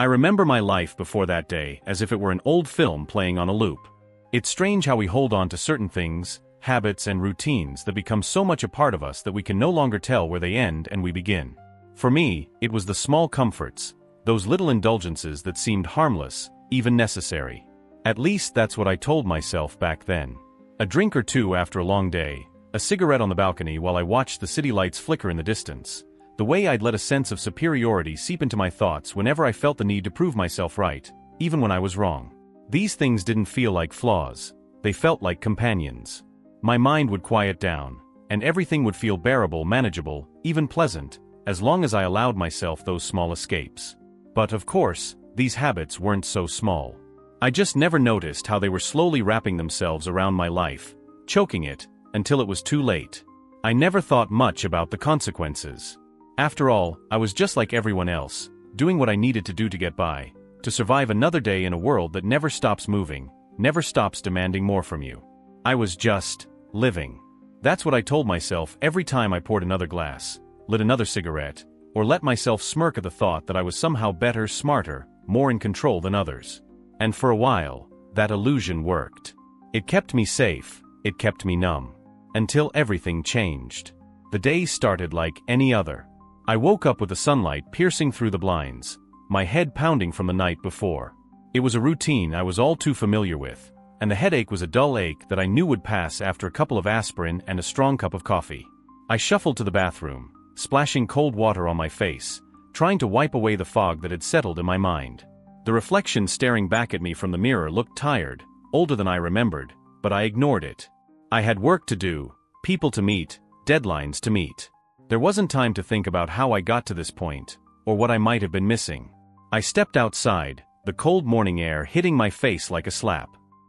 I remember my life before that day as if it were an old film playing on a loop. It's strange how we hold on to certain things, habits and routines that become so much a part of us that we can no longer tell where they end and we begin. For me, it was the small comforts, those little indulgences that seemed harmless, even necessary. At least that's what I told myself back then. A drink or two after a long day, a cigarette on the balcony while I watched the city lights flicker in the distance. The way I'd let a sense of superiority seep into my thoughts whenever I felt the need to prove myself right, even when I was wrong. These things didn't feel like flaws. They felt like companions. My mind would quiet down, and everything would feel bearable, manageable, even pleasant, as long as I allowed myself those small escapes. But of course, these habits weren't so small. I just never noticed how they were slowly wrapping themselves around my life, choking it, until it was too late. I never thought much about the consequences. After all, I was just like everyone else, doing what I needed to do to get by, to survive another day in a world that never stops moving, never stops demanding more from you. I was just living. That's what I told myself every time I poured another glass, lit another cigarette, or let myself smirk at the thought that I was somehow better, smarter, more in control than others. And for a while, that illusion worked. It kept me safe, it kept me numb. Until everything changed. The day started like any other. I woke up with the sunlight piercing through the blinds, my head pounding from the night before. It was a routine I was all too familiar with, and the headache was a dull ache that I knew would pass after a couple of aspirin and a strong cup of coffee. I shuffled to the bathroom, splashing cold water on my face, trying to wipe away the fog that had settled in my mind. The reflection staring back at me from the mirror looked tired, older than I remembered, but I ignored it. I had work to do, people to meet, deadlines to meet. There wasn't time to think about how I got to this point, or what I might have been missing. I stepped outside, the cold morning air hitting my face like a slap.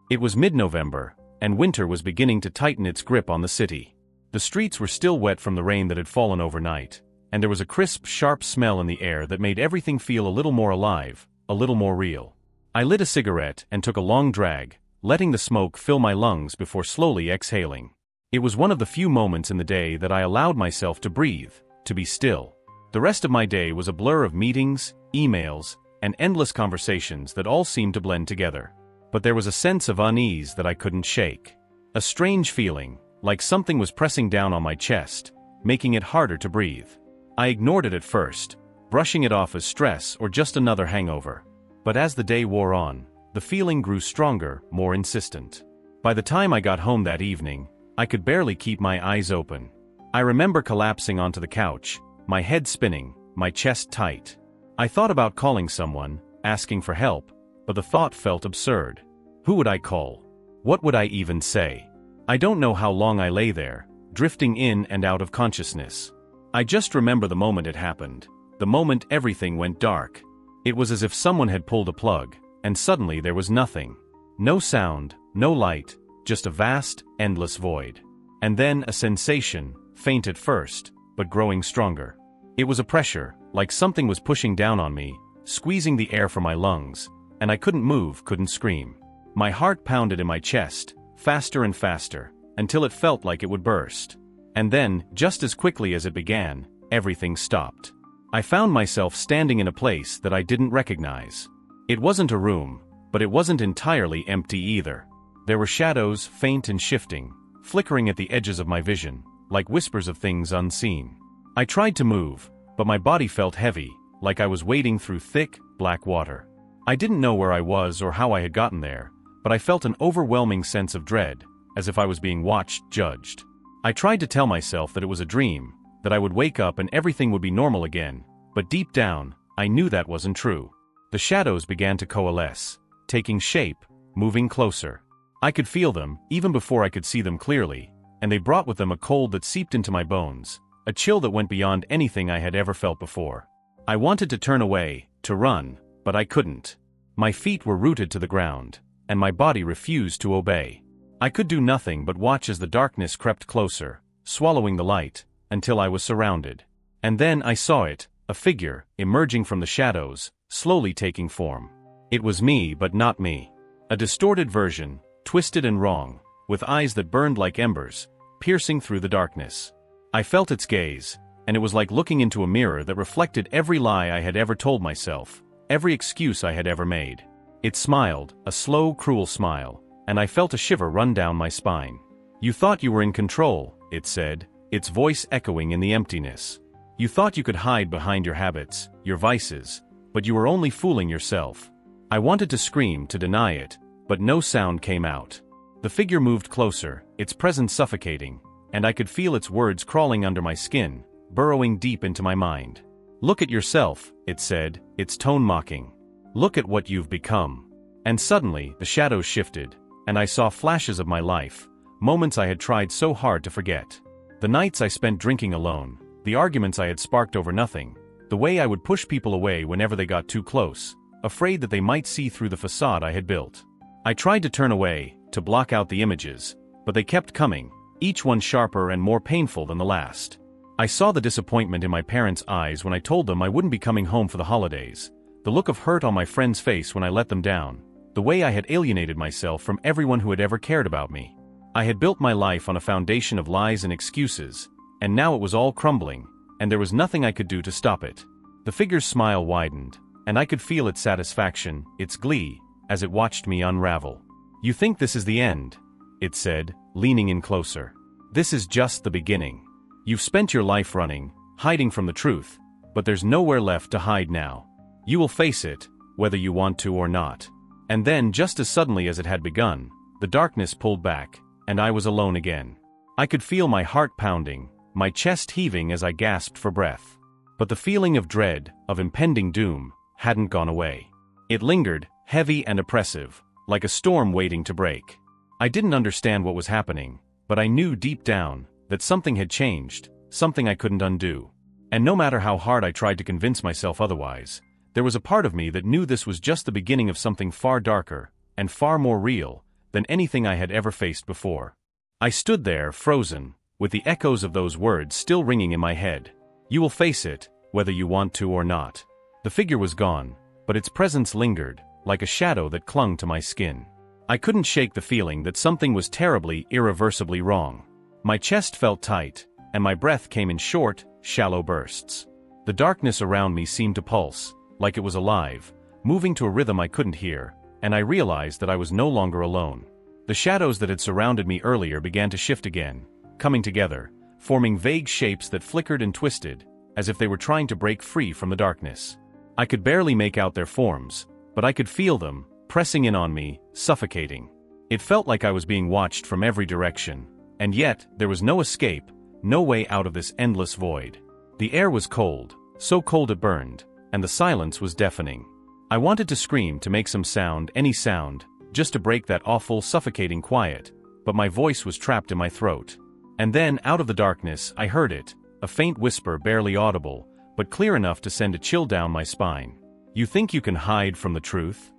It was mid-November, and winter was beginning to tighten its grip on the city. The streets were still wet from the rain that had fallen overnight, and there was a crisp, sharp smell in the air that made everything feel a little more alive, a little more real. I lit a cigarette and took a long drag, letting the smoke fill my lungs before slowly exhaling. It was one of the few moments in the day that I allowed myself to breathe, to be still. The rest of my day was a blur of meetings, emails, and endless conversations that all seemed to blend together. But there was a sense of unease that I couldn't shake. A strange feeling, like something was pressing down on my chest, making it harder to breathe. I ignored it at first, brushing it off as stress or just another hangover. But as the day wore on, the feeling grew stronger, more insistent. By the time I got home that evening, I could barely keep my eyes open. I remember collapsing onto the couch, my head spinning, my chest tight. I thought about calling someone, asking for help, but the thought felt absurd. Who would I call? What would I even say? I don't know how long I lay there, drifting in and out of consciousness. I just remember the moment it happened, the moment everything went dark. It was as if someone had pulled a plug, and suddenly there was nothing. No sound, no light, just a vast, endless void. And then a sensation, faint at first, but growing stronger. It was a pressure, like something was pushing down on me, squeezing the air from my lungs, and I couldn't move, couldn't scream. My heart pounded in my chest, faster and faster, until it felt like it would burst. And then, just as quickly as it began, everything stopped. I found myself standing in a place that I didn't recognize. It wasn't a room, but it wasn't entirely empty either. There were shadows, faint and shifting, flickering at the edges of my vision, like whispers of things unseen. I tried to move, but my body felt heavy, like I was wading through thick, black water. I didn't know where I was or how I had gotten there, but I felt an overwhelming sense of dread, as if I was being watched, judged. I tried to tell myself that it was a dream, that I would wake up and everything would be normal again, but deep down, I knew that wasn't true. The shadows began to coalesce, taking shape, moving closer. I could feel them, even before I could see them clearly, and they brought with them a cold that seeped into my bones, a chill that went beyond anything I had ever felt before. I wanted to turn away, to run, but I couldn't. My feet were rooted to the ground, and my body refused to obey. I could do nothing but watch as the darkness crept closer, swallowing the light, until I was surrounded. And then I saw it, a figure, emerging from the shadows, slowly taking form. It was me, but not me. A distorted version, twisted and wrong, with eyes that burned like embers, piercing through the darkness. I felt its gaze, and it was like looking into a mirror that reflected every lie I had ever told myself, every excuse I had ever made. It smiled, a slow, cruel smile, and I felt a shiver run down my spine. "You thought you were in control," it said, its voice echoing in the emptiness. "You thought you could hide behind your habits, your vices, but you were only fooling yourself." I wanted to scream, to deny it, but no sound came out. The figure moved closer, its presence suffocating, and I could feel its words crawling under my skin, burrowing deep into my mind. "Look at yourself," it said, its tone mocking. "Look at what you've become." And suddenly, the shadows shifted, and I saw flashes of my life, moments I had tried so hard to forget. The nights I spent drinking alone, the arguments I had sparked over nothing, the way I would push people away whenever they got too close, afraid that they might see through the facade I had built. I tried to turn away, to block out the images, but they kept coming, each one sharper and more painful than the last. I saw the disappointment in my parents' eyes when I told them I wouldn't be coming home for the holidays, the look of hurt on my friend's face when I let them down, the way I had alienated myself from everyone who had ever cared about me. I had built my life on a foundation of lies and excuses, and now it was all crumbling, and there was nothing I could do to stop it. The figure's smile widened, and I could feel its satisfaction, its glee, as it watched me unravel. "You think this is the end," it said, leaning in closer. "This is just the beginning. You've spent your life running, hiding from the truth, but there's nowhere left to hide now. You will face it, whether you want to or not." And then, just as suddenly as it had begun, the darkness pulled back, and I was alone again. I could feel my heart pounding, my chest heaving as I gasped for breath. But the feeling of dread, of impending doom, hadn't gone away. It lingered, heavy and oppressive, like a storm waiting to break. I didn't understand what was happening, but I knew deep down that something had changed, something I couldn't undo. And no matter how hard I tried to convince myself otherwise, there was a part of me that knew this was just the beginning of something far darker, and far more real, than anything I had ever faced before. I stood there, frozen, with the echoes of those words still ringing in my head. "You will face it, whether you want to or not." The figure was gone, but its presence lingered, like a shadow that clung to my skin. I couldn't shake the feeling that something was terribly, irreversibly wrong. My chest felt tight, and my breath came in short, shallow bursts. The darkness around me seemed to pulse, like it was alive, moving to a rhythm I couldn't hear, and I realized that I was no longer alone. The shadows that had surrounded me earlier began to shift again, coming together, forming vague shapes that flickered and twisted, as if they were trying to break free from the darkness. I could barely make out their forms, but I could feel them, pressing in on me, suffocating. It felt like I was being watched from every direction, and yet there was no escape, no way out of this endless void. The air was cold, so cold it burned, and the silence was deafening. I wanted to scream, to make some sound, any sound, just to break that awful, suffocating quiet, but my voice was trapped in my throat. And then, out of the darkness, I heard it, a faint whisper barely audible, but clear enough to send a chill down my spine. "You think you can hide from the truth?"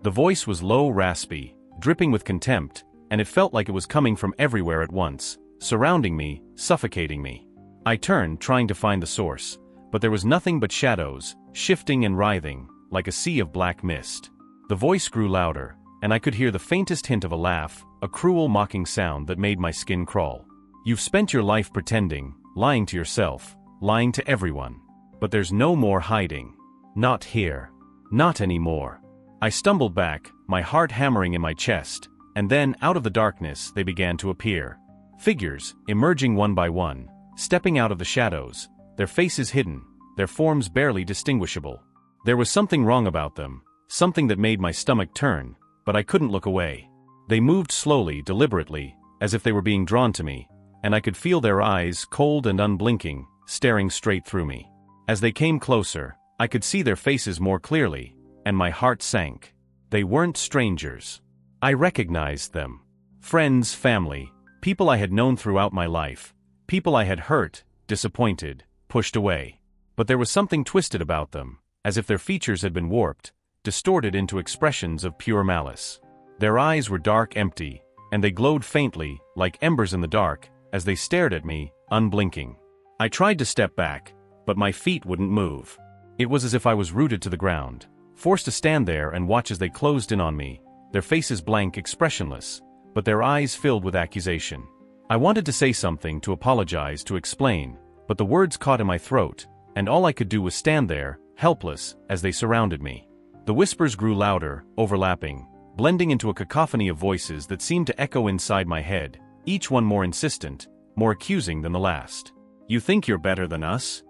The voice was low, raspy, dripping with contempt, and it felt like it was coming from everywhere at once, surrounding me, suffocating me. I turned, trying to find the source, but there was nothing but shadows, shifting and writhing, like a sea of black mist. The voice grew louder, and I could hear the faintest hint of a laugh, a cruel, mocking sound that made my skin crawl. "You've spent your life pretending, lying to yourself, lying to everyone. But there's no more hiding. Not here. Not anymore." I stumbled back, my heart hammering in my chest, and then, out of the darkness, they began to appear. Figures, emerging one by one, stepping out of the shadows, their faces hidden, their forms barely distinguishable. There was something wrong about them, something that made my stomach turn, but I couldn't look away. They moved slowly, deliberately, as if they were being drawn to me, and I could feel their eyes, cold and unblinking, staring straight through me. As they came closer, I could see their faces more clearly, and my heart sank. They weren't strangers. I recognized them. Friends, family, people I had known throughout my life, people I had hurt, disappointed, pushed away. But there was something twisted about them, as if their features had been warped, distorted into expressions of pure malice. Their eyes were dark, empty, and they glowed faintly, like embers in the dark, as they stared at me, unblinking. I tried to step back, but my feet wouldn't move. It was as if I was rooted to the ground, forced to stand there and watch as they closed in on me, their faces blank, expressionless, but their eyes filled with accusation. I wanted to say something, to apologize, to explain, but the words caught in my throat, and all I could do was stand there, helpless, as they surrounded me. The whispers grew louder, overlapping, blending into a cacophony of voices that seemed to echo inside my head, each one more insistent, more accusing than the last. You think you're better than us?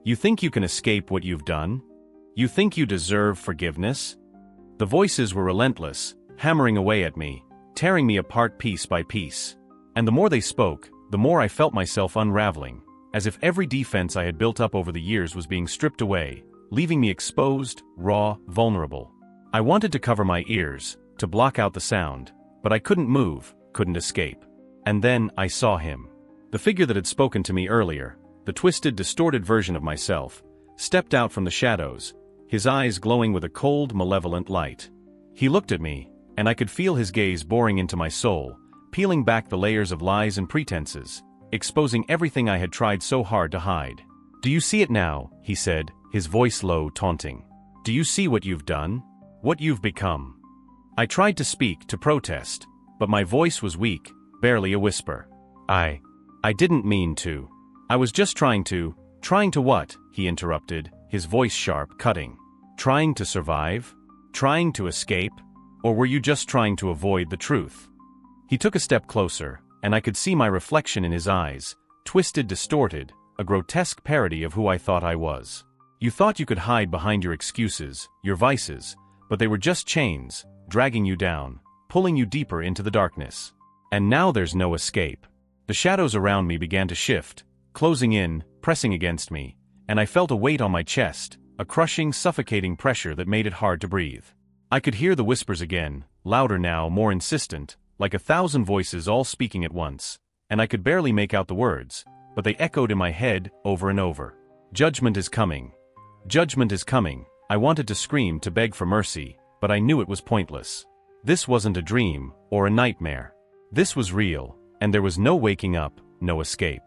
You think you can escape what you've done? You think you deserve forgiveness? The voices were relentless, hammering away at me, tearing me apart piece by piece. And the more they spoke, the more I felt myself unraveling, as if every defense I had built up over the years was being stripped away, leaving me exposed, raw, vulnerable. I wanted to cover my ears, to block out the sound, but I couldn't move, couldn't escape. And then I saw him. The figure that had spoken to me earlier, the twisted, distorted version of myself, stepped out from the shadows, his eyes glowing with a cold, malevolent light. He looked at me, and I could feel his gaze boring into my soul, peeling back the layers of lies and pretenses, exposing everything I had tried so hard to hide. "Do you see it now?" he said, his voice low, taunting. "Do you see what you've done? What you've become?" I tried to speak, to protest, but my voice was weak, barely a whisper. I didn't mean to. I was just trying to what?" he interrupted, his voice sharp, cutting. "Trying to survive? Trying to escape? Or were you just trying to avoid the truth?" He took a step closer, and I could see my reflection in his eyes, twisted, distorted, a grotesque parody of who I thought I was. "You thought you could hide behind your excuses, your vices, but they were just chains, dragging you down, pulling you deeper into the darkness. And now there's no escape." The shadows around me began to shift, closing in, pressing against me, and I felt a weight on my chest, a crushing, suffocating pressure that made it hard to breathe. I could hear the whispers again, louder now, more insistent, like 1,000 voices all speaking at once, and I could barely make out the words, but they echoed in my head over and over. "Judgment is coming. Judgment is coming." I wanted to scream, to beg for mercy, but I knew it was pointless. This wasn't a dream, or a nightmare. This was real, and there was no waking up, no escape.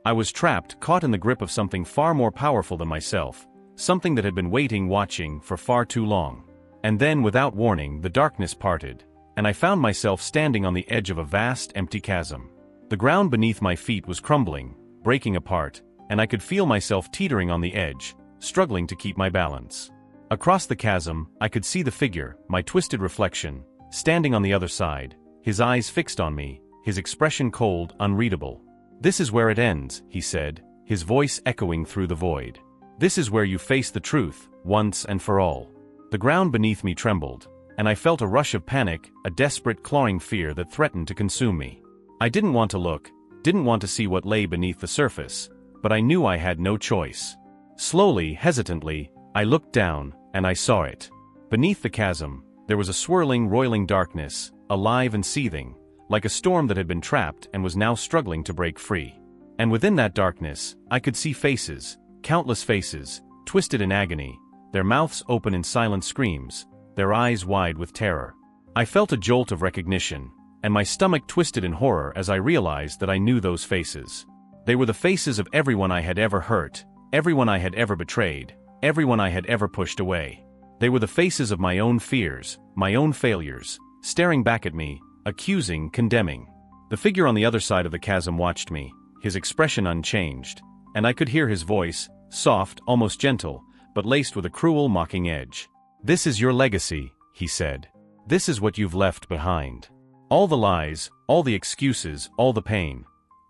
I was trapped, caught in the grip of something far more powerful than myself, something that had been waiting, watching, for far too long. And then, without warning, the darkness parted, and I found myself standing on the edge of a vast, empty chasm. The ground beneath my feet was crumbling, breaking apart, and I could feel myself teetering on the edge, struggling to keep my balance. Across the chasm, I could see the figure, my twisted reflection, standing on the other side, his eyes fixed on me, his expression cold, unreadable. "This is where it ends," he said, his voice echoing through the void. "This is where you face the truth, once and for all." The ground beneath me trembled, and I felt a rush of panic, a desperate, clawing fear that threatened to consume me. I didn't want to look, didn't want to see what lay beneath the surface, but I knew I had no choice. Slowly, hesitantly, I looked down, and I saw it. Beneath the chasm, there was a swirling, roiling darkness, alive and seething, like a storm that had been trapped and was now struggling to break free. And within that darkness, I could see faces, countless faces, twisted in agony, their mouths open in silent screams, their eyes wide with terror. I felt a jolt of recognition, and my stomach twisted in horror as I realized that I knew those faces. They were the faces of everyone I had ever hurt, everyone I had ever betrayed, everyone I had ever pushed away. They were the faces of my own fears, my own failures, staring back at me, accusing, condemning. The figure on the other side of the chasm watched me, his expression unchanged, and I could hear his voice, soft, almost gentle, but laced with a cruel, mocking edge. "This is your legacy," he said. "This is what you've left behind. All the lies, all the excuses, all the pain.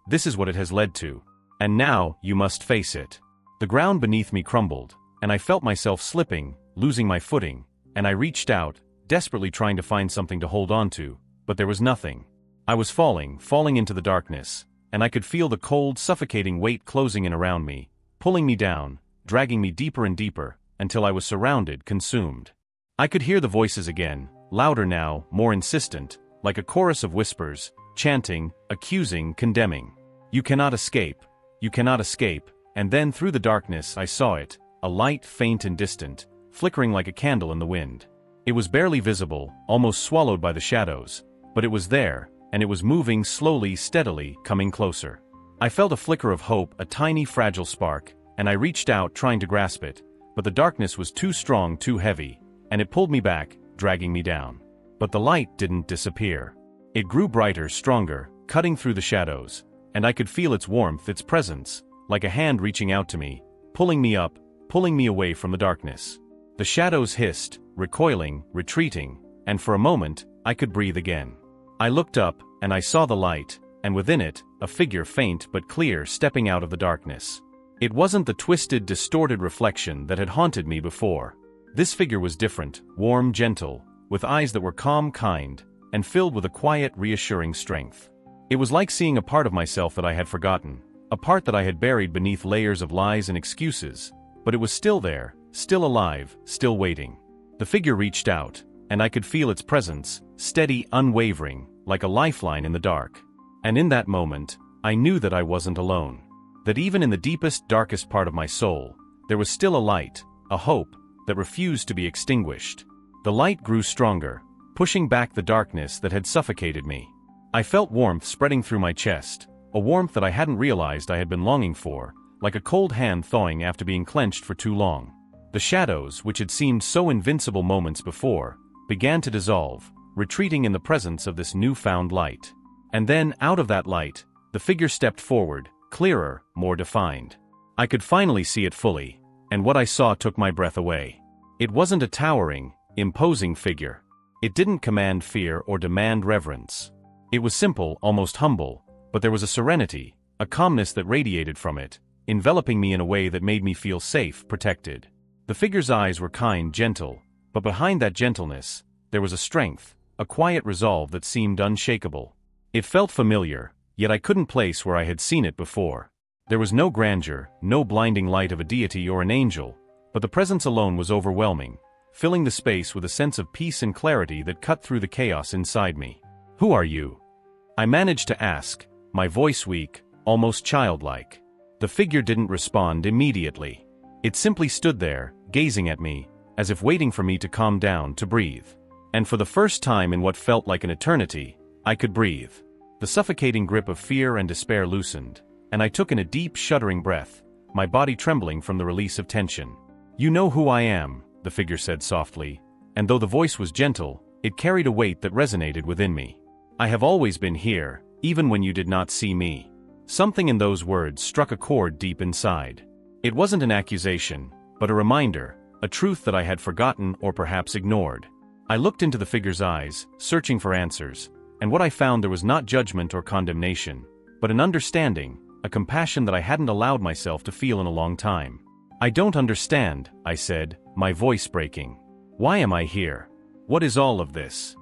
This is what it has led to. And now, you must face it." The ground beneath me crumbled, and I felt myself slipping, losing my footing, and I reached out, desperately trying to find something to hold on to, but there was nothing. I was falling into the darkness, and I could feel the cold, suffocating weight closing in around me, pulling me down, dragging me deeper and deeper, until I was surrounded, consumed. I could hear the voices again, louder now, more insistent, like a chorus of whispers, chanting, accusing, condemning. "You cannot escape. You cannot escape." And then through the darkness I saw it, a light, faint and distant, flickering like a candle in the wind. It was barely visible, almost swallowed by the shadows, but it was there, and it was moving slowly, steadily, coming closer. I felt a flicker of hope, a tiny, fragile spark, and I reached out, trying to grasp it, but the darkness was too strong, too heavy, and it pulled me back, dragging me down. But the light didn't disappear. It grew brighter, stronger, cutting through the shadows, and I could feel its warmth, its presence, like a hand reaching out to me, pulling me up, pulling me away from the darkness. The shadows hissed, recoiling, retreating, and for a moment, I could breathe again. I looked up, and I saw the light, and within it, a figure faint but clear stepping out of the darkness. It wasn't the twisted, distorted reflection that had haunted me before. This figure was different, warm, gentle, with eyes that were calm, kind, and filled with a quiet, reassuring strength. It was like seeing a part of myself that I had forgotten, a part that I had buried beneath layers of lies and excuses, but it was still there, still alive, still waiting. The figure reached out, and I could feel its presence, steady, unwavering, like a lifeline in the dark. And in that moment, I knew that I wasn't alone. That even in the deepest, darkest part of my soul, there was still a light, a hope, that refused to be extinguished. The light grew stronger, pushing back the darkness that had suffocated me. I felt warmth spreading through my chest, a warmth that I hadn't realized I had been longing for, like a cold hand thawing after being clenched for too long. The shadows, which had seemed so invincible moments before, began to dissolve, retreating in the presence of this newfound light. And then, out of that light, the figure stepped forward, clearer, more defined. I could finally see it fully, and what I saw took my breath away. It wasn't a towering, imposing figure. It didn't command fear or demand reverence. It was simple, almost humble, but there was a serenity, a calmness that radiated from it, enveloping me in a way that made me feel safe, protected. The figure's eyes were kind, gentle, but behind that gentleness, there was a strength, a quiet resolve that seemed unshakable. It felt familiar, yet I couldn't place where I had seen it before. There was no grandeur, no blinding light of a deity or an angel, but the presence alone was overwhelming, filling the space with a sense of peace and clarity that cut through the chaos inside me. "Who are you?" I managed to ask, my voice weak, almost childlike. The figure didn't respond immediately. It simply stood there, gazing at me, as if waiting for me to calm down, to breathe. And for the first time in what felt like an eternity, I could breathe. The suffocating grip of fear and despair loosened, and I took in a deep, shuddering breath, my body trembling from the release of tension. "You know who I am," the figure said softly, and though the voice was gentle, it carried a weight that resonated within me. "I have always been here, even when you did not see me." Something in those words struck a chord deep inside. It wasn't an accusation, but a reminder, a truth that I had forgotten or perhaps ignored. I looked into the figure's eyes, searching for answers, and what I found there was not judgment or condemnation, but an understanding, a compassion that I hadn't allowed myself to feel in a long time. "I don't understand," I said, my voice breaking. "Why am I here? What is all of this?"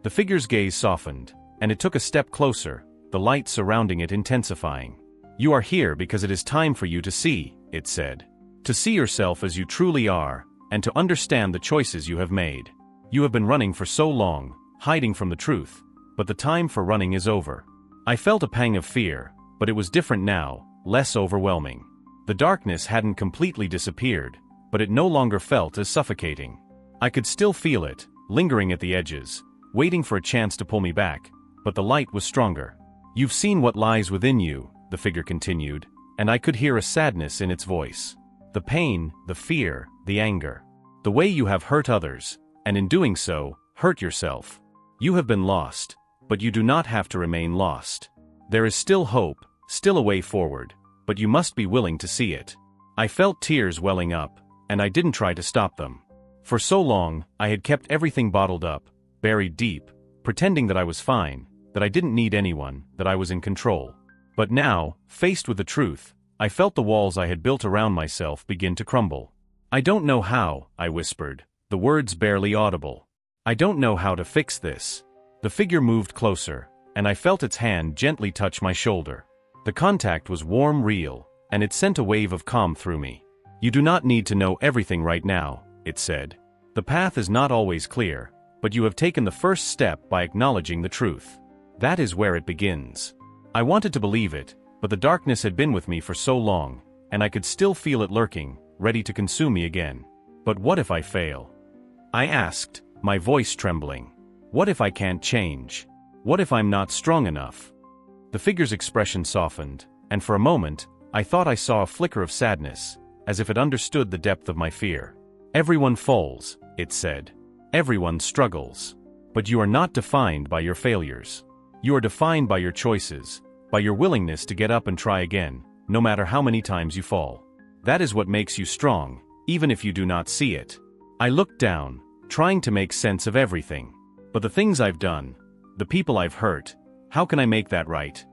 The figure's gaze softened, and it took a step closer, the light surrounding it intensifying. "You are here because it is time for you to see," it said. "To see yourself as you truly are, and to understand the choices you have made. You have been running for so long, hiding from the truth, but the time for running is over." I felt a pang of fear, but it was different now, less overwhelming. The darkness hadn't completely disappeared, but it no longer felt as suffocating. I could still feel it, lingering at the edges, waiting for a chance to pull me back, but the light was stronger. "You've seen what lies within you," the figure continued, and I could hear a sadness in its voice. "The pain, the fear, the anger. The way you have hurt others, and in doing so, hurt yourself. You have been lost, but you do not have to remain lost. There is still hope, still a way forward, but you must be willing to see it." I felt tears welling up, and I didn't try to stop them. For so long, I had kept everything bottled up, buried deep, pretending that I was fine, that I didn't need anyone, that I was in control. But now, faced with the truth, I felt the walls I had built around myself begin to crumble. "I don't know how," I whispered, the words barely audible. "I don't know how to fix this." The figure moved closer, and I felt its hand gently touch my shoulder. The contact was warm, real, and it sent a wave of calm through me. "You do not need to know everything right now," it said. "The path is not always clear, but you have taken the first step by acknowledging the truth. That is where it begins." I wanted to believe it, but the darkness had been with me for so long, and I could still feel it lurking, ready to consume me again. "But what if I fail?" I asked, my voice trembling. "What if I can't change? What if I'm not strong enough?" The figure's expression softened, and for a moment, I thought I saw a flicker of sadness, as if it understood the depth of my fear. "Everyone falls," it said. "Everyone struggles. But you are not defined by your failures. You are defined by your choices, by your willingness to get up and try again, no matter how many times you fall. That is what makes you strong, even if you do not see it." I looked down, trying to make sense of everything. But the things I've done, the people I've hurt, how can I make that right?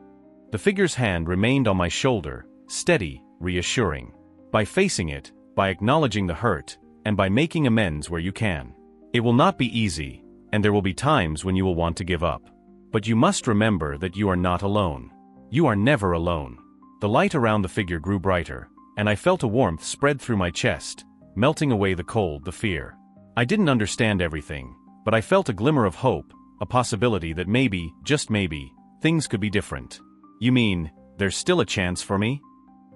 The figure's hand remained on my shoulder, steady, reassuring. By facing it, by acknowledging the hurt, and by making amends where you can. It will not be easy, and there will be times when you will want to give up. But you must remember that you are not alone. You are never alone. The light around the figure grew brighter, and I felt a warmth spread through my chest, melting away the cold, the fear. I didn't understand everything, but I felt a glimmer of hope, a possibility that maybe, just maybe, things could be different. You mean, there's still a chance for me?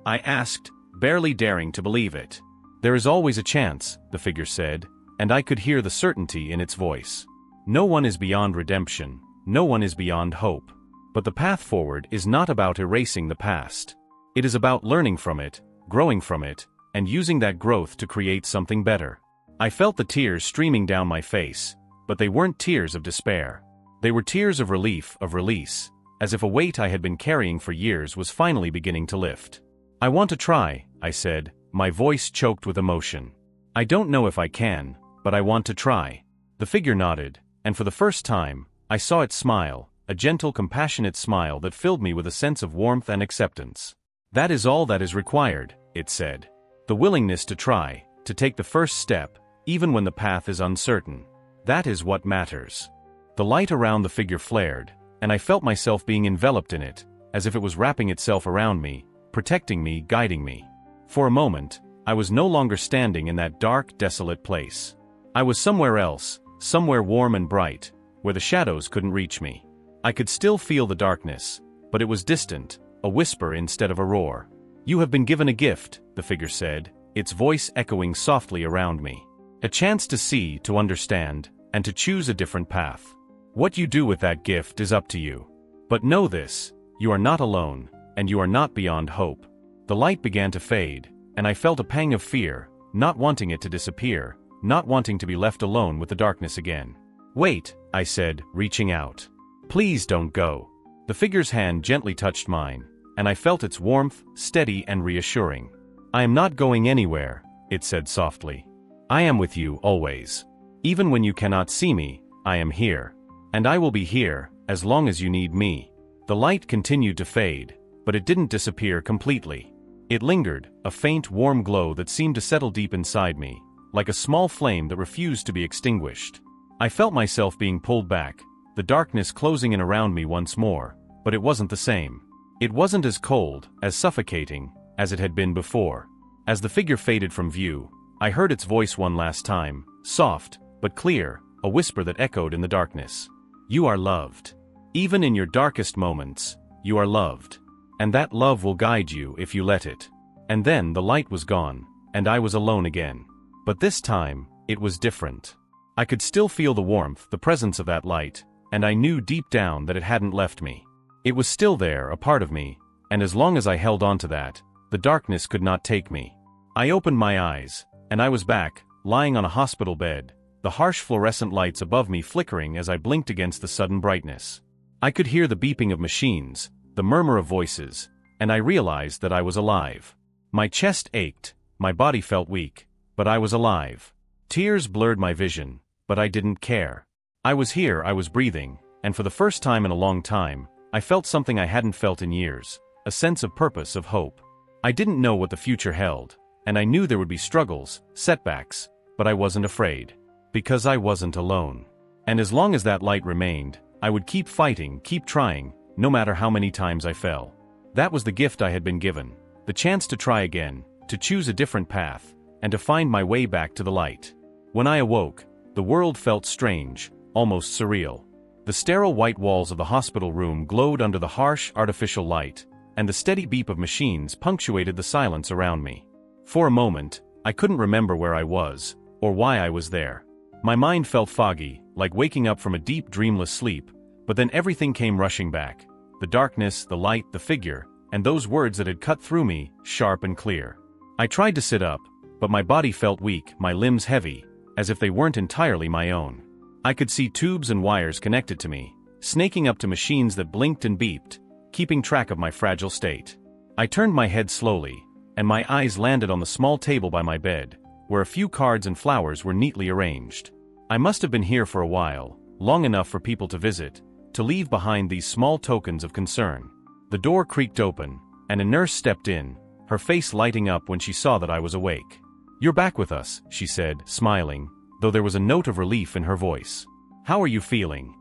I asked, barely daring to believe it. There is always a chance, the figure said, and I could hear the certainty in its voice. No one is beyond redemption, no one is beyond hope. But the path forward is not about erasing the past. It is about learning from it, growing from it, and using that growth to create something better. I felt the tears streaming down my face, but they weren't tears of despair. They were tears of relief, of release, as if a weight I had been carrying for years was finally beginning to lift. I want to try, I said, my voice choked with emotion. I don't know if I can, but I want to try. The figure nodded, and for the first time, I saw it smile, a gentle, compassionate smile that filled me with a sense of warmth and acceptance. That is all that is required, it said. The willingness to try, to take the first step, even when the path is uncertain. That is what matters. The light around the figure flared, and I felt myself being enveloped in it, as if it was wrapping itself around me, protecting me, guiding me. For a moment, I was no longer standing in that dark, desolate place. I was somewhere else, somewhere warm and bright, where the shadows couldn't reach me. I could still feel the darkness, but it was distant, a whisper instead of a roar. You have been given a gift, the figure said, its voice echoing softly around me. A chance to see, to understand, and to choose a different path. What you do with that gift is up to you. But know this, you are not alone, and you are not beyond hope. The light began to fade, and I felt a pang of fear, not wanting it to disappear, not wanting to be left alone with the darkness again. Wait, I said, reaching out. Please don't go. The figure's hand gently touched mine, and I felt its warmth, steady and reassuring. I am not going anywhere, it said softly. I am with you always. Even when you cannot see me, I am here. And I will be here, as long as you need me. The light continued to fade, but it didn't disappear completely. It lingered, a faint, warm glow that seemed to settle deep inside me, like a small flame that refused to be extinguished. I felt myself being pulled back, the darkness closing in around me once more, but it wasn't the same. It wasn't as cold, as suffocating, as it had been before. As the figure faded from view, I heard its voice one last time, soft, but clear, a whisper that echoed in the darkness. You are loved. Even in your darkest moments, you are loved. And that love will guide you if you let it. And then the light was gone, and I was alone again. But this time, it was different. I could still feel the warmth, the presence of that light, and I knew deep down that it hadn't left me. It was still there, a part of me, and as long as I held on to that, the darkness could not take me. I opened my eyes, and I was back, lying on a hospital bed, the harsh fluorescent lights above me flickering as I blinked against the sudden brightness. I could hear the beeping of machines, the murmur of voices, and I realized that I was alive. My chest ached, my body felt weak, but I was alive. Tears blurred my vision, but I didn't care. I was here, I was breathing, and for the first time in a long time, I felt something I hadn't felt in years, a sense of purpose, of hope. I didn't know what the future held, and I knew there would be struggles, setbacks, but I wasn't afraid. Because I wasn't alone. And as long as that light remained, I would keep fighting, keep trying, no matter how many times I fell. That was the gift I had been given, the chance to try again, to choose a different path, and to find my way back to the light. When I awoke, the world felt strange, almost surreal. The sterile white walls of the hospital room glowed under the harsh, artificial light, and the steady beep of machines punctuated the silence around me. For a moment, I couldn't remember where I was, or why I was there. My mind felt foggy, like waking up from a deep, dreamless sleep, but then everything came rushing back. The darkness, the light, the figure, and those words that had cut through me, sharp and clear. I tried to sit up, but my body felt weak, my limbs heavy, as if they weren't entirely my own. I could see tubes and wires connected to me, snaking up to machines that blinked and beeped, keeping track of my fragile state. I turned my head slowly, and my eyes landed on the small table by my bed, where a few cards and flowers were neatly arranged. I must have been here for a while, long enough for people to visit, to leave behind these small tokens of concern. The door creaked open, and a nurse stepped in, her face lighting up when she saw that I was awake. "You're back with us," she said, smiling, though there was a note of relief in her voice. "How are you feeling?"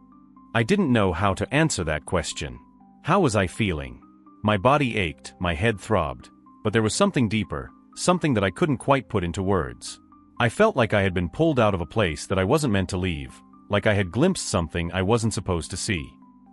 I didn't know how to answer that question. How was I feeling? My body ached, my head throbbed, but there was something deeper, something that I couldn't quite put into words. I felt like I had been pulled out of a place that I wasn't meant to leave, like I had glimpsed something I wasn't supposed to see.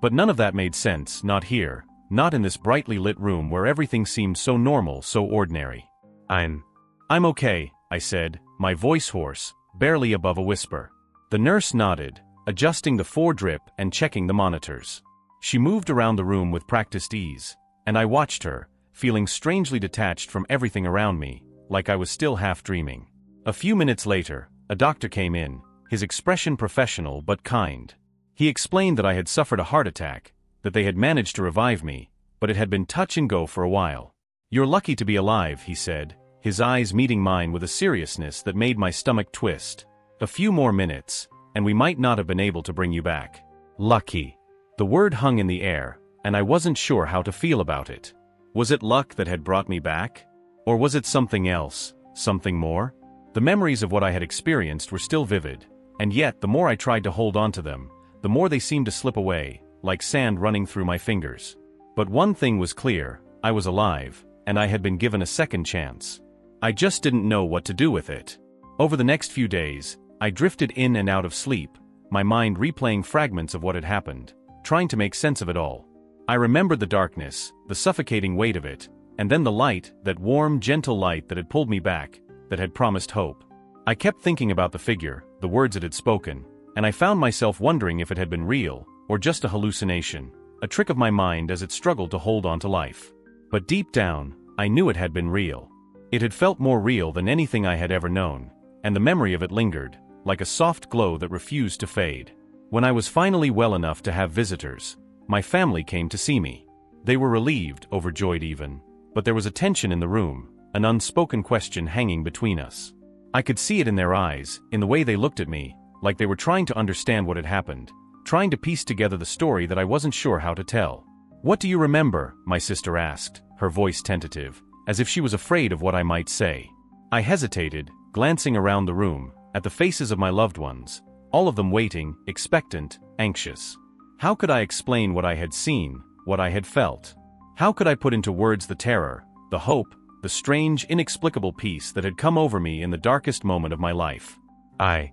But none of that made sense, not here, not in this brightly lit room where everything seemed so normal, so ordinary. I'm okay," I said, my voice hoarse, barely above a whisper. The nurse nodded, adjusting the 4-drip and checking the monitors. She moved around the room with practiced ease, and I watched her, feeling strangely detached from everything around me, like I was still half dreaming. A few minutes later, a doctor came in, his expression professional but kind. He explained that I had suffered a heart attack, that they had managed to revive me, but it had been touch and go for a while. "You're lucky to be alive," he said, his eyes meeting mine with a seriousness that made my stomach twist. "A few more minutes, and we might not have been able to bring you back." Lucky. The word hung in the air, and I wasn't sure how to feel about it. Was it luck that had brought me back? Or was it something else, something more? The memories of what I had experienced were still vivid, and yet the more I tried to hold on to them, the more they seemed to slip away, like sand running through my fingers. But one thing was clear, I was alive, and I had been given a second chance. I just didn't know what to do with it. Over the next few days, I drifted in and out of sleep, my mind replaying fragments of what had happened, trying to make sense of it all. I remembered the darkness, the suffocating weight of it, and then the light, that warm, gentle light that had pulled me back, that had promised hope. I kept thinking about the figure, the words it had spoken, and I found myself wondering if it had been real, or just a hallucination, a trick of my mind as it struggled to hold on to life. But deep down, I knew it had been real. It had felt more real than anything I had ever known, and the memory of it lingered, like a soft glow that refused to fade. When I was finally well enough to have visitors, my family came to see me. They were relieved, overjoyed even, but there was a tension in the room, an unspoken question hanging between us. I could see it in their eyes, in the way they looked at me, like they were trying to understand what had happened, trying to piece together the story that I wasn't sure how to tell. "What do you remember?" my sister asked, her voice tentative, as if she was afraid of what I might say. I hesitated, glancing around the room, at the faces of my loved ones, all of them waiting, expectant, anxious. How could I explain what I had seen, what I had felt? How could I put into words the terror, the hope, the strange, inexplicable peace that had come over me in the darkest moment of my life? I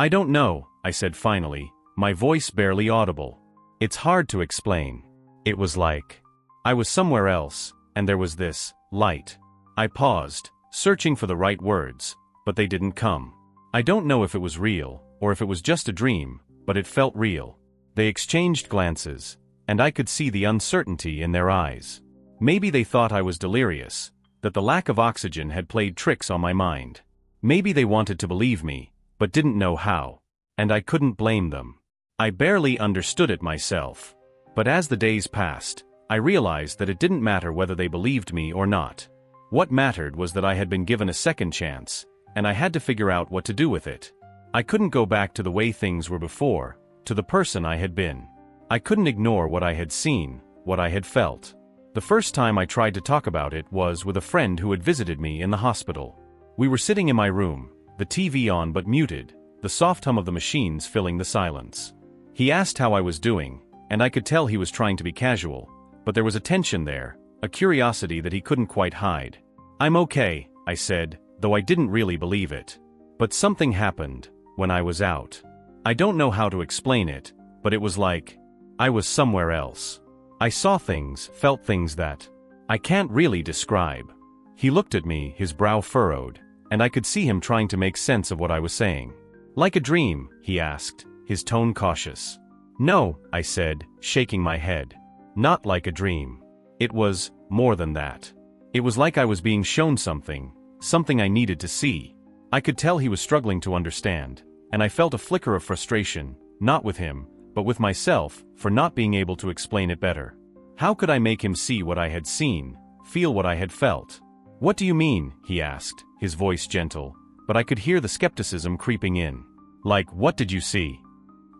don't know," I said finally, my voice barely audible. "It's hard to explain. It was like I was somewhere else, and there was this light." I paused, searching for the right words, but they didn't come. I don't know if it was real, or if it was just a dream, but it felt real. They exchanged glances, and I could see the uncertainty in their eyes. Maybe they thought I was delirious, that the lack of oxygen had played tricks on my mind. Maybe they wanted to believe me, but didn't know how. And I couldn't blame them. I barely understood it myself. But as the days passed, I realized that it didn't matter whether they believed me or not. What mattered was that I had been given a second chance, and I had to figure out what to do with it. I couldn't go back to the way things were before, to the person I had been. I couldn't ignore what I had seen, what I had felt. The first time I tried to talk about it was with a friend who had visited me in the hospital. We were sitting in my room, the TV on but muted, the soft hum of the machines filling the silence. He asked how I was doing, and I could tell he was trying to be casual, but there was a tension there, a curiosity that he couldn't quite hide. "I'm okay," I said, though I didn't really believe it. But something happened, when I was out. I don't know how to explain it, but it was like I was somewhere else. I saw things, felt things that I can't really describe. He looked at me, his brow furrowed, and I could see him trying to make sense of what I was saying. "Like a dream?" he asked, his tone cautious. "No," I said, shaking my head. "Not like a dream. It was more than that. It was like I was being shown something I needed to see." I could tell he was struggling to understand, and I felt a flicker of frustration, not with him, but with myself, for not being able to explain it better. How could I make him see what I had seen, feel what I had felt? "What do you mean?" he asked, his voice gentle, but I could hear the skepticism creeping in. Like, what did you see?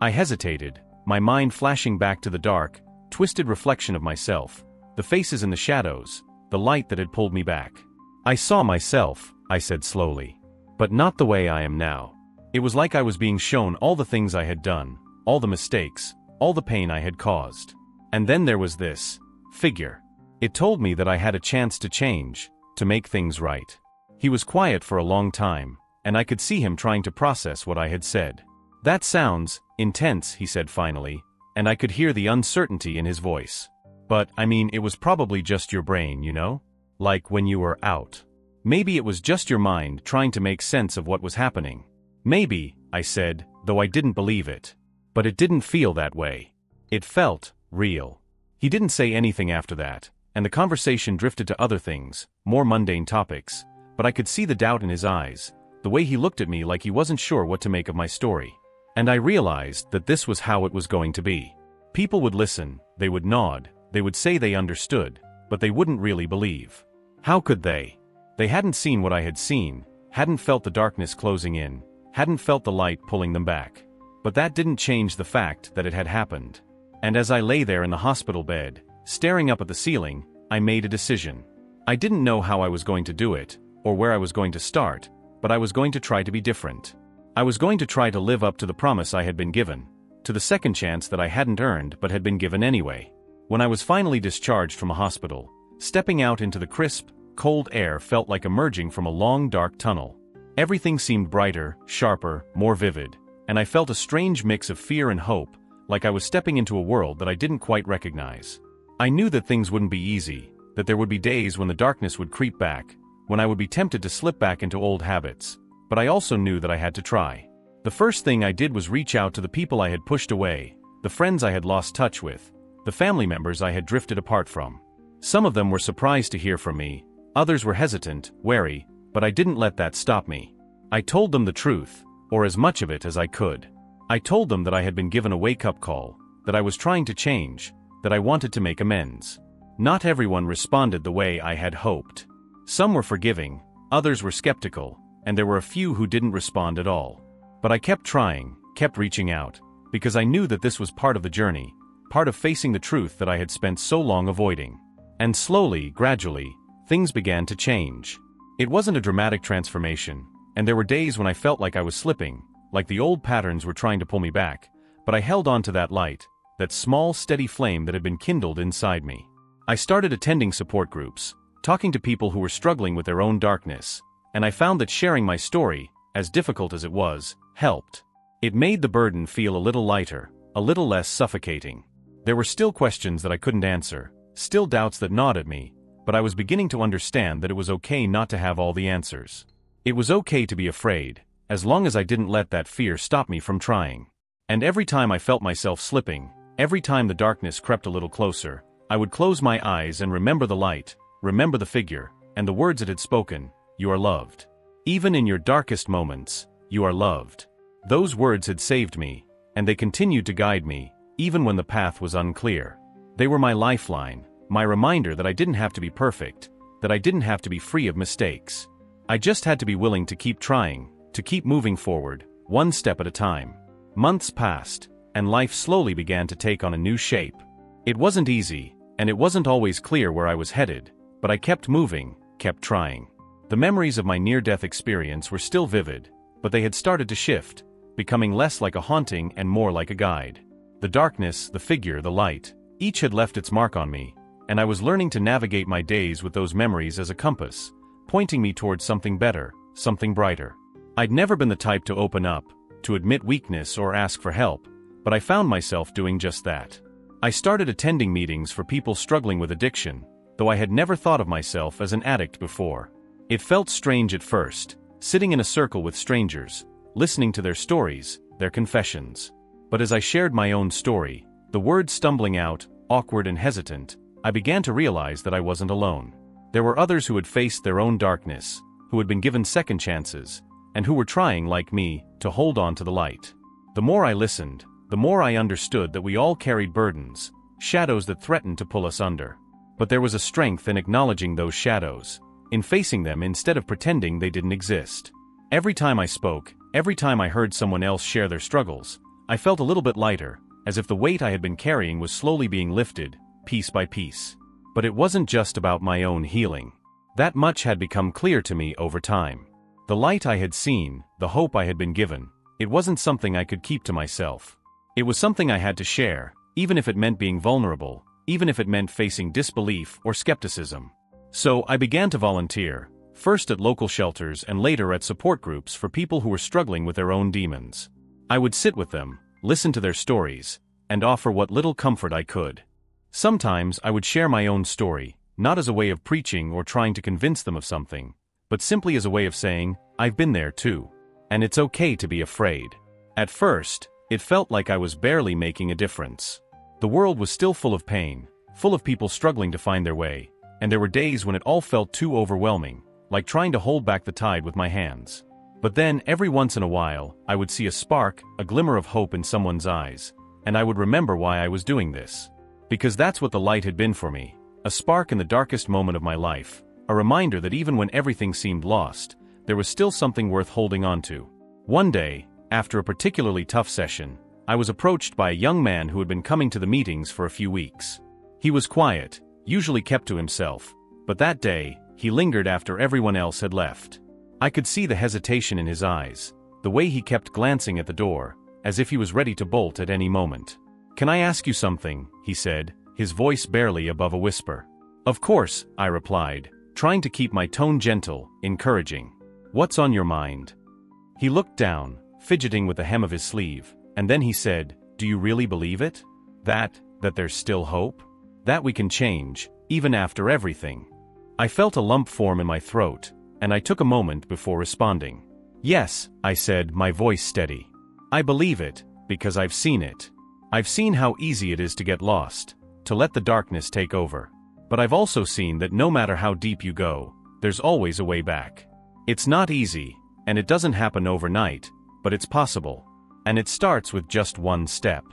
I hesitated, my mind flashing back to the dark, twisted reflection of myself, the faces in the shadows, the light that had pulled me back. I saw myself, I said slowly. But not the way I am now. It was like I was being shown all the things I had done, all the mistakes, all the pain I had caused. And then there was this figure. It told me that I had a chance to change, to make things right. He was quiet for a long time, and I could see him trying to process what I had said. That sounds intense, he said finally, and I could hear the uncertainty in his voice. But, I mean, it was probably just your brain, you know? Like when you were out. Maybe it was just your mind trying to make sense of what was happening. Maybe, I said, though I didn't believe it. But it didn't feel that way. It felt real. He didn't say anything after that, and the conversation drifted to other things, more mundane topics, but I could see the doubt in his eyes, the way he looked at me like he wasn't sure what to make of my story. And I realized that this was how it was going to be. People would listen, they would nod, they would say they understood, but they wouldn't really believe. How could they? They hadn't seen what I had seen, hadn't felt the darkness closing in, hadn't felt the light pulling them back. But that didn't change the fact that it had happened. And as I lay there in the hospital bed, staring up at the ceiling, I made a decision. I didn't know how I was going to do it, or where I was going to start, but I was going to try to be different. I was going to try to live up to the promise I had been given, to the second chance that I hadn't earned but had been given anyway. When I was finally discharged from a hospital, stepping out into the crisp, cold air felt like emerging from a long dark tunnel. Everything seemed brighter, sharper, more vivid, and I felt a strange mix of fear and hope, like I was stepping into a world that I didn't quite recognize. I knew that things wouldn't be easy, that there would be days when the darkness would creep back, when I would be tempted to slip back into old habits, but I also knew that I had to try. The first thing I did was reach out to the people I had pushed away, the friends I had lost touch with, the family members I had drifted apart from. Some of them were surprised to hear from me, others were hesitant, wary, but I didn't let that stop me. I told them the truth, or as much of it as I could. I told them that I had been given a wake-up call, that I was trying to change, that I wanted to make amends. Not everyone responded the way I had hoped. Some were forgiving, others were skeptical, and there were a few who didn't respond at all. But I kept trying, kept reaching out, because I knew that this was part of the journey, part of facing the truth that I had spent so long avoiding. And slowly, gradually, things began to change. It wasn't a dramatic transformation, and there were days when I felt like I was slipping, like the old patterns were trying to pull me back, but I held on to that light, that small, steady flame that had been kindled inside me. I started attending support groups, talking to people who were struggling with their own darkness, and I found that sharing my story, as difficult as it was, helped. It made the burden feel a little lighter, a little less suffocating. There were still questions that I couldn't answer, still doubts that gnawed at me, but I was beginning to understand that it was okay not to have all the answers. It was okay to be afraid, as long as I didn't let that fear stop me from trying. And every time I felt myself slipping, every time the darkness crept a little closer, I would close my eyes and remember the light, remember the figure, and the words it had spoken: "You are loved. Even in your darkest moments, you are loved." Those words had saved me, and they continued to guide me, even when the path was unclear. They were my lifeline, my reminder that I didn't have to be perfect, that I didn't have to be free of mistakes. I just had to be willing to keep trying, to keep moving forward, one step at a time. Months passed, and life slowly began to take on a new shape. It wasn't easy, and it wasn't always clear where I was headed, but I kept moving, kept trying. The memories of my near-death experience were still vivid, but they had started to shift, becoming less like a haunting and more like a guide. The darkness, the figure, the light, each had left its mark on me, and I was learning to navigate my days with those memories as a compass, pointing me towards something better, something brighter. I'd never been the type to open up, to admit weakness or ask for help, but I found myself doing just that. I started attending meetings for people struggling with addiction, though I had never thought of myself as an addict before. It felt strange at first, sitting in a circle with strangers, listening to their stories, their confessions. But as I shared my own story, the words stumbling out, awkward and hesitant, I began to realize that I wasn't alone. There were others who had faced their own darkness, who had been given second chances, and who were trying, like me, to hold on to the light. The more I listened, the more I understood that we all carried burdens, shadows that threatened to pull us under. But there was a strength in acknowledging those shadows, in facing them instead of pretending they didn't exist. Every time I spoke, every time I heard someone else share their struggles, I felt a little bit lighter, as if the weight I had been carrying was slowly being lifted, piece by piece. But it wasn't just about my own healing. That much had become clear to me over time. The light I had seen, the hope I had been given, it wasn't something I could keep to myself. It was something I had to share, even if it meant being vulnerable, even if it meant facing disbelief or skepticism. So I began to volunteer, first at local shelters and later at support groups for people who were struggling with their own demons. I would sit with them, listen to their stories, and offer what little comfort I could. Sometimes I would share my own story, not as a way of preaching or trying to convince them of something, but simply as a way of saying, I've been there too. And it's okay to be afraid. At first, it felt like I was barely making a difference. The world was still full of pain, full of people struggling to find their way, and there were days when it all felt too overwhelming, like trying to hold back the tide with my hands. But then, every once in a while, I would see a spark, a glimmer of hope in someone's eyes, and I would remember why I was doing this. Because that's what the light had been for me, a spark in the darkest moment of my life, a reminder that even when everything seemed lost, there was still something worth holding on to. One day, after a particularly tough session, I was approached by a young man who had been coming to the meetings for a few weeks. He was quiet, usually kept to himself, but that day, he lingered after everyone else had left. I could see the hesitation in his eyes, the way he kept glancing at the door, as if he was ready to bolt at any moment. "Can I ask you something?" he said, his voice barely above a whisper. "Of course," I replied, trying to keep my tone gentle, encouraging. "What's on your mind?" He looked down, fidgeting with the hem of his sleeve, and then he said, "Do you really believe it? That there's still hope? That we can change, even after everything?" I felt a lump form in my throat, and I took a moment before responding. "Yes," I said, my voice steady. "I believe it, because I've seen it. I've seen how easy it is to get lost, to let the darkness take over. But I've also seen that no matter how deep you go, there's always a way back. It's not easy, and it doesn't happen overnight, but it's possible. And it starts with just one step."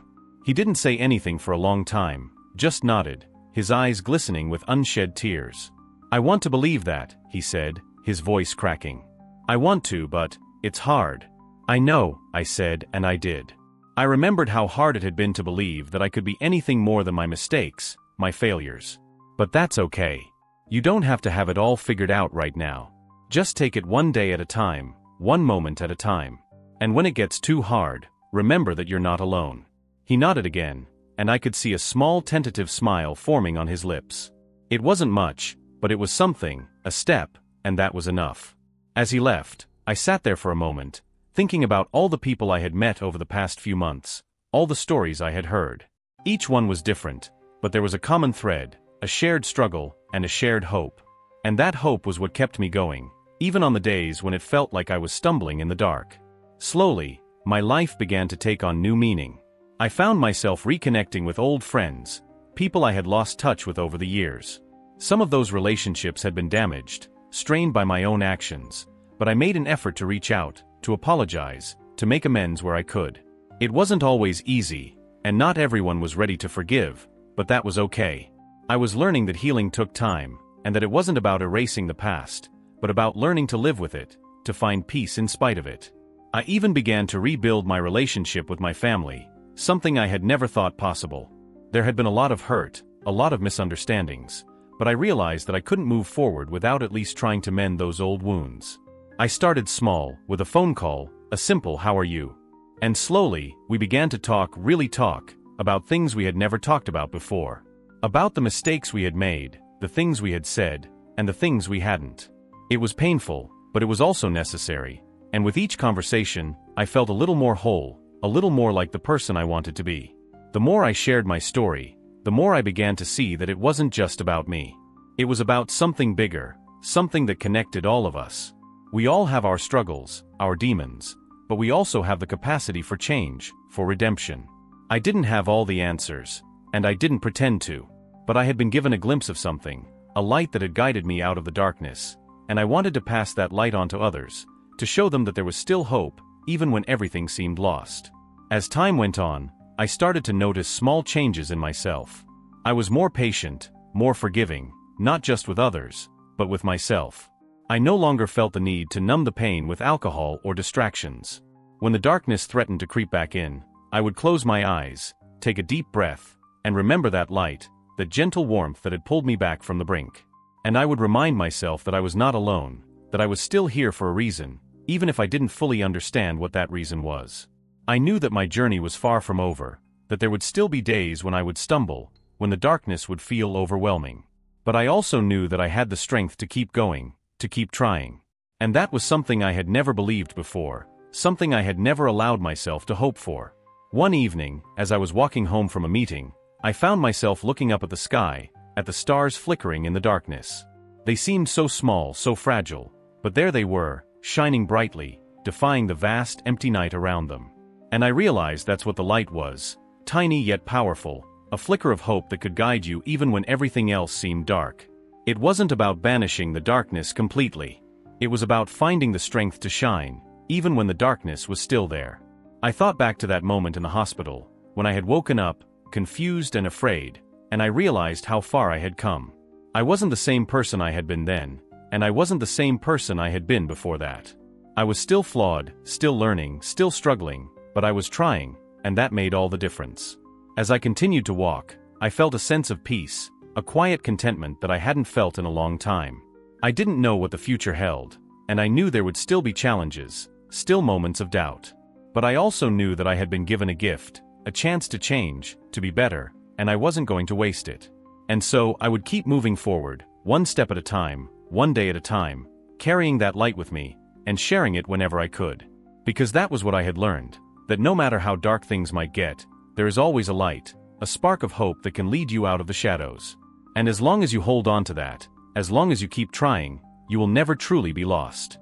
He didn't say anything for a long time, just nodded, his eyes glistening with unshed tears. "I want to believe that," he said, his voice cracking. "I want to, but it's hard." "I know," I said, and I did. I remembered how hard it had been to believe that I could be anything more than my mistakes, my failures. But that's okay. You don't have to have it all figured out right now. Just take it one day at a time, one moment at a time. And when it gets too hard, remember that you're not alone. He nodded again, and I could see a small tentative smile forming on his lips. It wasn't much, but it was something, a step, and that was enough. As he left, I sat there for a moment, thinking about all the people I had met over the past few months, all the stories I had heard. Each one was different, but there was a common thread, a shared struggle, and a shared hope. And that hope was what kept me going, even on the days when it felt like I was stumbling in the dark. Slowly, my life began to take on new meaning. I found myself reconnecting with old friends, people I had lost touch with over the years. Some of those relationships had been damaged, strained by my own actions, but I made an effort to reach out, to apologize, to make amends where I could. It wasn't always easy, and not everyone was ready to forgive, but that was okay. I was learning that healing took time, and that it wasn't about erasing the past, but about learning to live with it, to find peace in spite of it. I even began to rebuild my relationship with my family, something I had never thought possible. There had been a lot of hurt, a lot of misunderstandings, but I realized that I couldn't move forward without at least trying to mend those old wounds. I started small, with a phone call, a simple "How are you?" And slowly, we began to really talk, about things we had never talked about before. About the mistakes we had made, the things we had said, and the things we hadn't. It was painful, but it was also necessary, and with each conversation, I felt a little more whole, a little more like the person I wanted to be. The more I shared my story, the more I began to see that it wasn't just about me. It was about something bigger, something that connected all of us. We all have our struggles, our demons, but we also have the capacity for change, for redemption. I didn't have all the answers, and I didn't pretend to. But I had been given a glimpse of something, a light that had guided me out of the darkness, and I wanted to pass that light on to others, to show them that there was still hope, even when everything seemed lost. As time went on, I started to notice small changes in myself. I was more patient, more forgiving, not just with others, but with myself. I no longer felt the need to numb the pain with alcohol or distractions. When the darkness threatened to creep back in, I would close my eyes, take a deep breath, and remember that light, that gentle warmth that had pulled me back from the brink. And I would remind myself that I was not alone, that I was still here for a reason, even if I didn't fully understand what that reason was. I knew that my journey was far from over, that there would still be days when I would stumble, when the darkness would feel overwhelming. But I also knew that I had the strength to keep going, to keep trying. And that was something I had never believed before, something I had never allowed myself to hope for. One evening, as I was walking home from a meeting, I found myself looking up at the sky, at the stars flickering in the darkness. They seemed so small, so fragile, but there they were, shining brightly, defying the vast, empty night around them. And I realized that's what the light was, tiny yet powerful, a flicker of hope that could guide you even when everything else seemed dark. It wasn't about banishing the darkness completely. It was about finding the strength to shine, even when the darkness was still there. I thought back to that moment in the hospital, when I had woken up, confused and afraid, and I realized how far I had come. I wasn't the same person I had been then, and I wasn't the same person I had been before that. I was still flawed, still learning, still struggling, but I was trying, and that made all the difference. As I continued to walk, I felt a sense of peace, a quiet contentment that I hadn't felt in a long time. I didn't know what the future held, and I knew there would still be challenges, still moments of doubt. But I also knew that I had been given a gift, a chance to change, to be better, and I wasn't going to waste it. And so I would keep moving forward, one step at a time, one day at a time, carrying that light with me, and sharing it whenever I could. Because that was what I had learned, that no matter how dark things might get, there is always a light, a spark of hope that can lead you out of the shadows. And as long as you hold on to that, as long as you keep trying, you will never truly be lost.